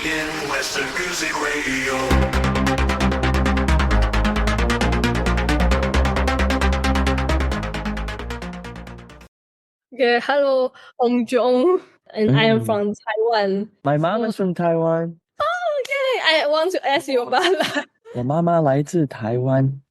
in Western Music Radio. Okay, hello, hongjoin, and I am from Taiwan. My mom is from Taiwan. Okay, I want to ask you about that. 我妈妈来自台湾。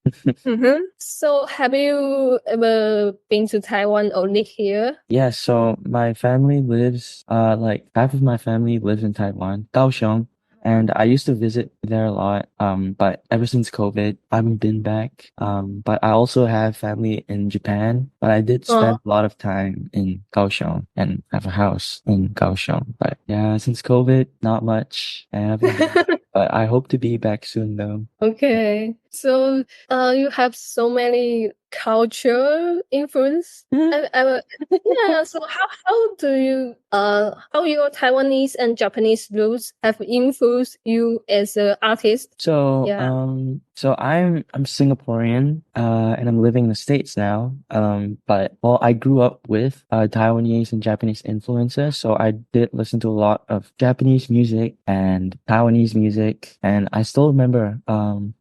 So, have you ever been to Taiwan or live here? Yeah, so my family lives, like half of my family lives in Taiwan, Kaohsiung, and I used to visit there a lot. But ever since COVID, I haven't been back. But I also have family in Japan, but I did spend a lot of time in Kaohsiung and have a house in Kaohsiung. But yeah, since COVID, not much. I haven't been, but I hope to be back soon though. Okay, so you have so many culture influence. Yeah. So how do you how your Taiwanese and Japanese roots have influenced you as an artist? So Yeah. So I'm Singaporean, and I'm living in the States now. But well, I grew up with Taiwanese and Japanese influences, so I did listen to a lot of Japanese music and Taiwanese music, and I still remember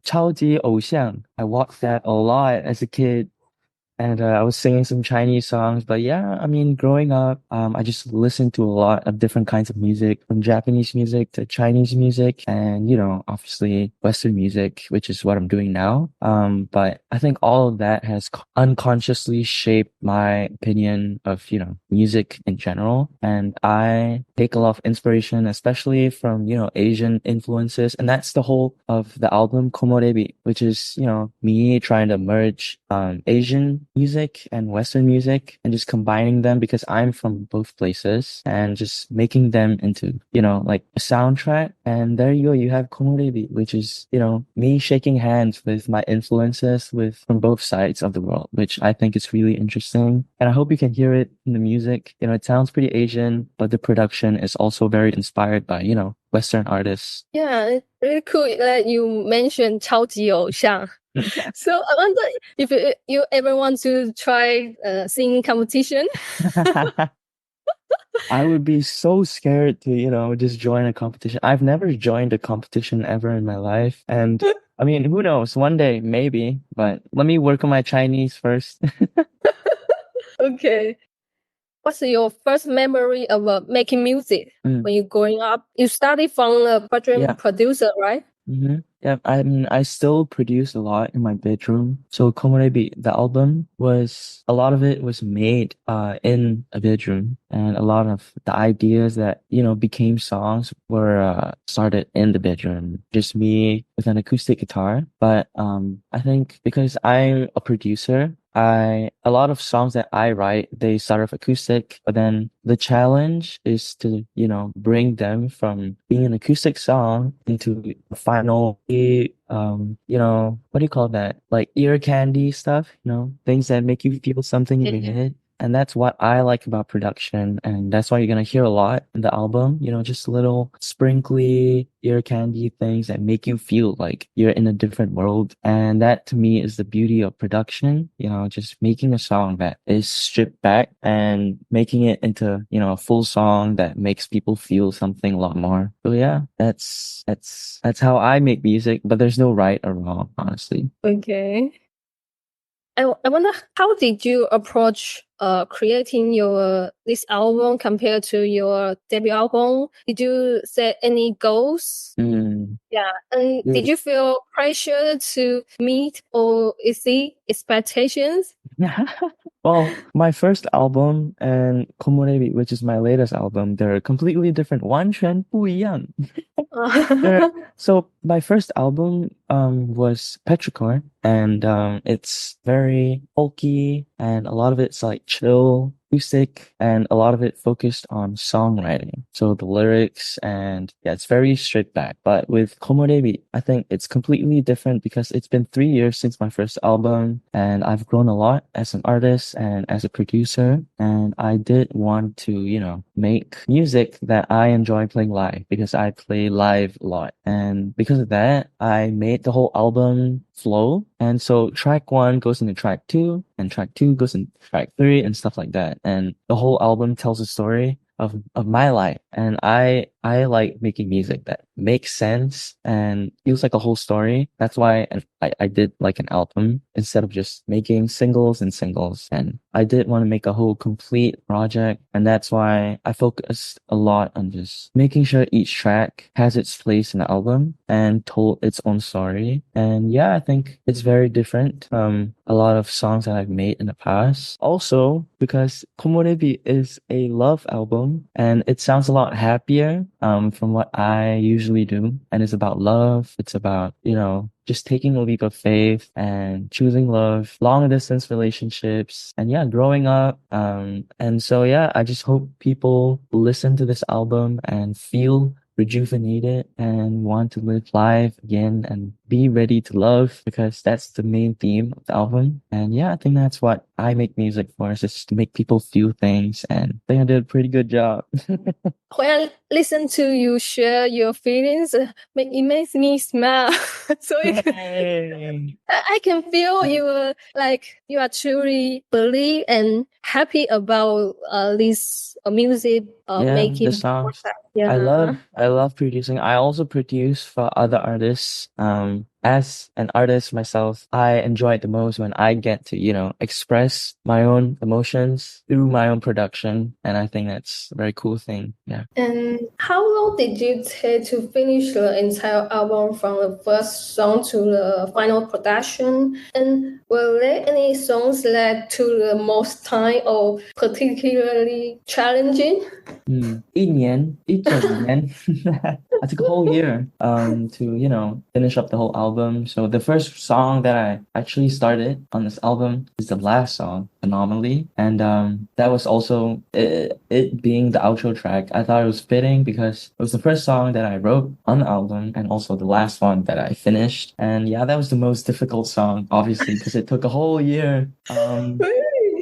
超级偶像. I watched that a lot as a kid. And I was singing some Chinese songs, but yeah, I mean, growing up, I just listened to a lot of different kinds of music, from Japanese music to Chinese music, and obviously Western music, which is what I'm doing now. But I think all of that has unconsciously shaped my opinion of music in general, and I take a lot of inspiration, especially from Asian influences, and that's the whole of the album Komorebi, which is me trying to merge Asian music and Western music and just combining them, because I'm from both places, and just making them into like a soundtrack. And there you go, you have Komorebi, which is me shaking hands with my influences from both sides of the world, which I think is really interesting, and I hope you can hear it in the music. It sounds pretty Asian, but the production is also very inspired by Western artists. Yeah, it's really cool that you mentioned 超级偶像. So I wonder if you ever want to try singing competition. I would be so scared to just join a competition. I've never joined a competition ever in my life, and I mean, who knows, one day maybe, but let me work on my Chinese first. Okay. What's your first memory of making music when you're growing up? You started from a bedroom producer, right? Yeah, I mean, I still produce a lot in my bedroom. So Komorebi, the album, a lot of it was made in a bedroom, and a lot of the ideas that became songs were started in the bedroom. Just me with an acoustic guitar. But I think because I'm a producer, a lot of songs that I write, they start off acoustic, but then the challenge is to, bring them from being an acoustic song into a final, what do you call that? Like ear candy stuff, things that make you feel something in your head. And that's what I like about production. And that's why you're going to hear a lot in the album, just little sprinkly ear candy things that make you feel like you're in a different world. And that to me is the beauty of production, just making a song that is stripped back and making it into, a full song that makes people feel something a lot more. So yeah, that's how I make music, but there's no right or wrong, honestly. Okay. I wonder, how did you approach creating this album compared to your debut album? Did you set any goals? Yeah, and did you feel pressure to meet or exceed expectations? Well, my first album and Komorebi, which is my latest album, they're completely different. 完全不一样. So my first album was Petrichor, and it's very folky, and a lot of it's like chill acoustic, and a lot of it focused on songwriting. So the lyrics, and yeah, it's very stripped back. But with Komorebi, I think it's completely different because it's been 3 years since my first album, and I've grown a lot as an artist and as a producer, and I did want to, make music that I enjoy playing live, because I play live a lot. And because of that, I made the whole album flow. And so track 1 goes into track 2, and track 2 goes into track 3, and stuff like that. And the whole album tells a story of my life. And I I like making music that makes sense and feels like a whole story. That's why I did like an album instead of just making singles and singles. And I did want to make a whole complete project. And that's why I focused a lot on just making sure each track has its place in the album and told its own story. And yeah, I think it's very different from a lot of songs that I've made in the past. Also, because Komorebi is a love album and it sounds a lot happier from what I usually do. And it's about love. It's about, just taking a leap of faith and choosing love, long distance relationships, and yeah, growing up. And so yeah, I just hope people listen to this album and feel rejuvenated and want to live life again and be ready to love, because that's the main theme of the album. And yeah, I think that's what I make music for, is just to make people feel things, and I think I did a pretty good job. When I listen to you share your feelings, it makes me smile. So I can feel you are truly believe and happy about this music making the songs. process. Yeah. I love producing. I also produce for other artists. As an artist myself, I enjoy it the most when I get to, express my own emotions through my own production. And I think that's a very cool thing. Yeah. And how long did you take to finish the entire album from the first song to the final production? And were there any songs that took the most time or particularly challenging? 1年 I took a whole year to finish up the whole album. So the first song that I actually started on this album is the last song, Anomaly, and that was also it being the outro track. I thought it was fitting because it was the first song that I wrote on the album and also the last one that I finished. And yeah, that was the most difficult song, obviously, because it took a whole year.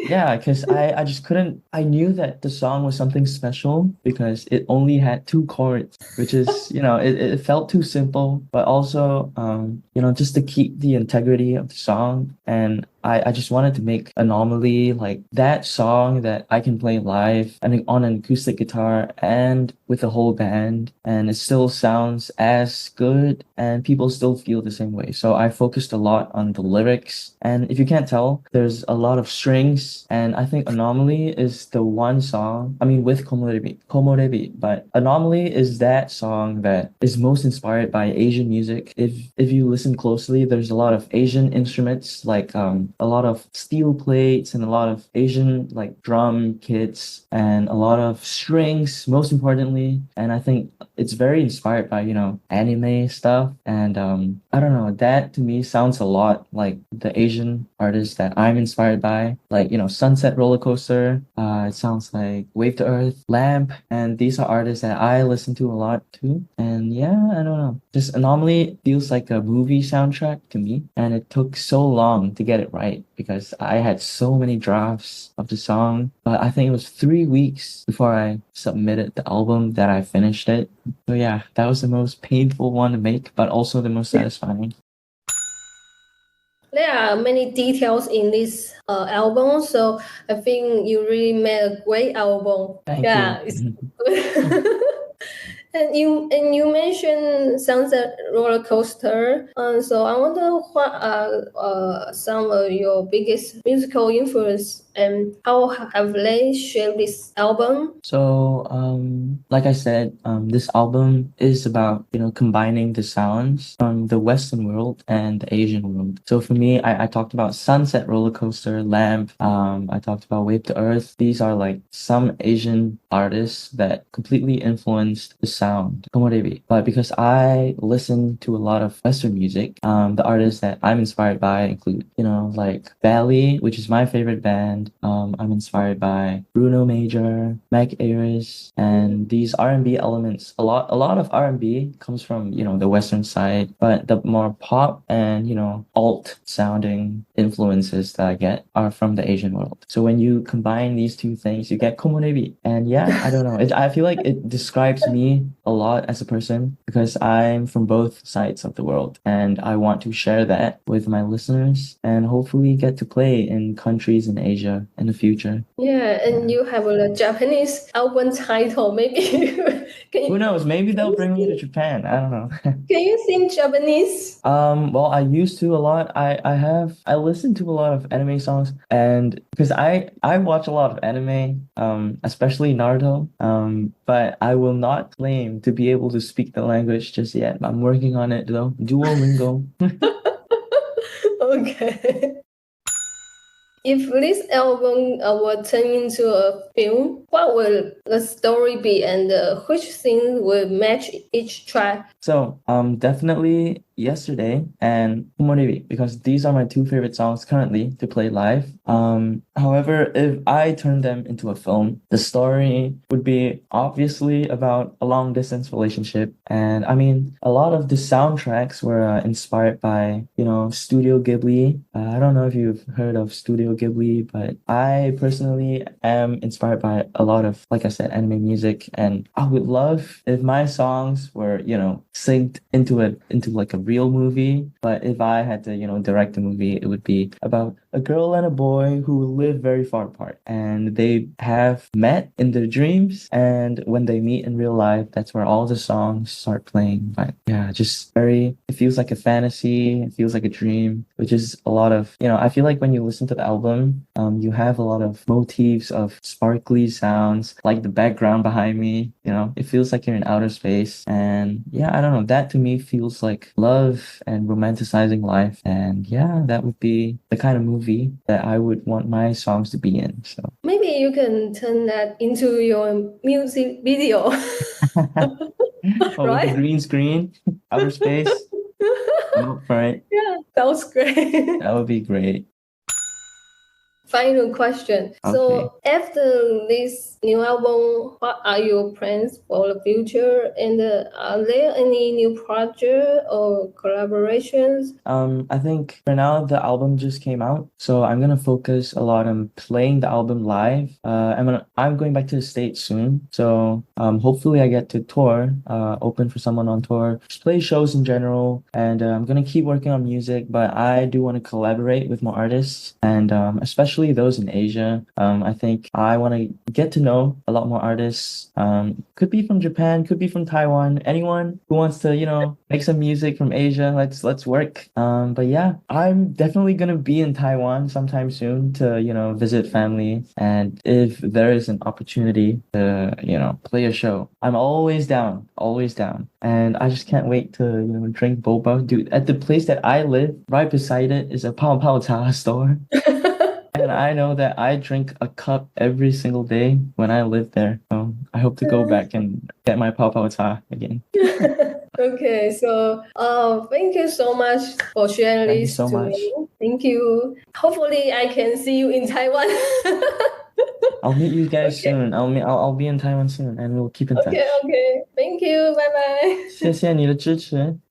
Yeah, because I just couldn't. I knew that the song was something special because it only had 2 chords, which is, it felt too simple, but also, just to keep the integrity of the song. And I just wanted to make Anomaly like that song that I can play live and on an acoustic guitar and with the whole band, and it still sounds as good and people still feel the same way. So I focused a lot on the lyrics, and if you can't tell, there's a lot of strings, and I think Anomaly is the one song, I mean with Komorebi, but Anomaly is that song that is most inspired by Asian music. If you listen closely, there's a lot of Asian instruments like a lot of steel plates and a lot of Asian like drum kits and a lot of strings, most importantly. And I think it's very inspired by, anime stuff. And I don't know, that to me sounds a lot like the Asian artists that I'm inspired by, like, Sunset Roller Coaster. It sounds like Wave to Earth, Lamp. And these are artists that I listen to a lot too. And yeah, I don't know, just Anomaly feels like a movie soundtrack to me. And it took so long to get it right because I had so many drafts of the song, but I think it was 3 weeks before I submitted the album that I finished it. So yeah, that was the most painful one to make, but also the most satisfying. There are many details in this album, so I think you really made a great album. Thank you. It's good. And you mentioned Sunset Roller Coaster. So I wonder what are some of your biggest musical influence and how have they shaped this album? So, like I said, this album is about, combining the sounds from the Western world and the Asian world. So for me, I talked about Sunset Roller Coaster, Lamp. I talked about Wave to Earth. These are like some Asian artists that completely influenced the sound, Komorebi. But because I listen to a lot of Western music, the artists that I'm inspired by include, like Valley, which is my favorite band. I'm inspired by Bruno Major, Mac Ayres, and these R&B elements. A lot of R&B comes from, the Western side, but the more pop and, alt sounding influences that I get are from the Asian world. So when you combine these two things, you get Komorebi. And yeah, I don't know. I feel like it describes me a lot as a person because I'm from both sides of the world, and I want to share that with my listeners and hopefully get to play in countries in Asia the future. Yeah, and you have a Japanese album title. Maybe Who knows? Maybe they'll bring me to Japan. I don't know. can you sing Japanese? Well, I used to a lot. I listen to a lot of anime songs, and because I watch a lot of anime, especially Naruto. But I will not claim to be able to speak the language just yet. I'm working on it though. Duolingo. Okay. If this album were turned into a film, what will the story be, and which scenes will match each track? So, definitely Yesterday and Komorebi, because these are my two favorite songs currently to play live. However, if I turn them into a film, the story would be obviously about a long distance relationship. And I mean, a lot of the soundtracks were inspired by, Studio Ghibli. I don't know if you've heard of Studio Ghibli, but I personally am inspired by a lot of, like I said, anime music. And I would love if my songs were, synced into like a real movie. But if I had to, direct a movie, it would be about a girl and a boy who live very far apart, and they have met in their dreams. And when they meet in real life, that's where all the songs start playing. But yeah, just it feels like a fantasy. It feels like a dream, which is a lot of, I feel like when you listen to the album, you have a lot of motifs of sparkly sounds, like the background behind me, it feels like you're in outer space. And yeah, I don't know, that to me feels like love and romanticizing life. And yeah, that would be the kind of movie that I would want my songs to be in. So maybe you can turn that into your music video. with Right? a green screen, outer space. I'm up for it. Yeah, that was great. That would be great. Final question. So after this new album, what are your plans for the future? And are there any new projects or collaborations? I think for now the album just came out, so I'm gonna focus a lot on playing the album live. I'm going back to the States soon, so hopefully I get to tour, open for someone on tour, just play shows in general, and I'm gonna keep working on music. But I do want to collaborate with more artists, and especially those in Asia. I think I want to get to know a lot more artists. Could be from Japan, could be from Taiwan. Anyone who wants to, make some music from Asia, let's work. But yeah, I'm definitely gonna be in Taiwan sometime soon to, visit family. And if there is an opportunity to, play a show, I'm always down, always down. And I just can't wait to, drink boba. Dude, at the place that I live, right beside it is a Pao Pao Cha store. And I know that I drink a cup every single day when I live there. So I hope to go back and get my Pao Pao Cha again. Okay, so thank you so much for sharing Thank you this so to much. me. Thank you. Hopefully I can see you in Taiwan. I'll meet you guys Okay. soon. I'll be in Taiwan soon, and we'll keep in touch. Okay. Thank you. Bye bye. 谢谢你的支持。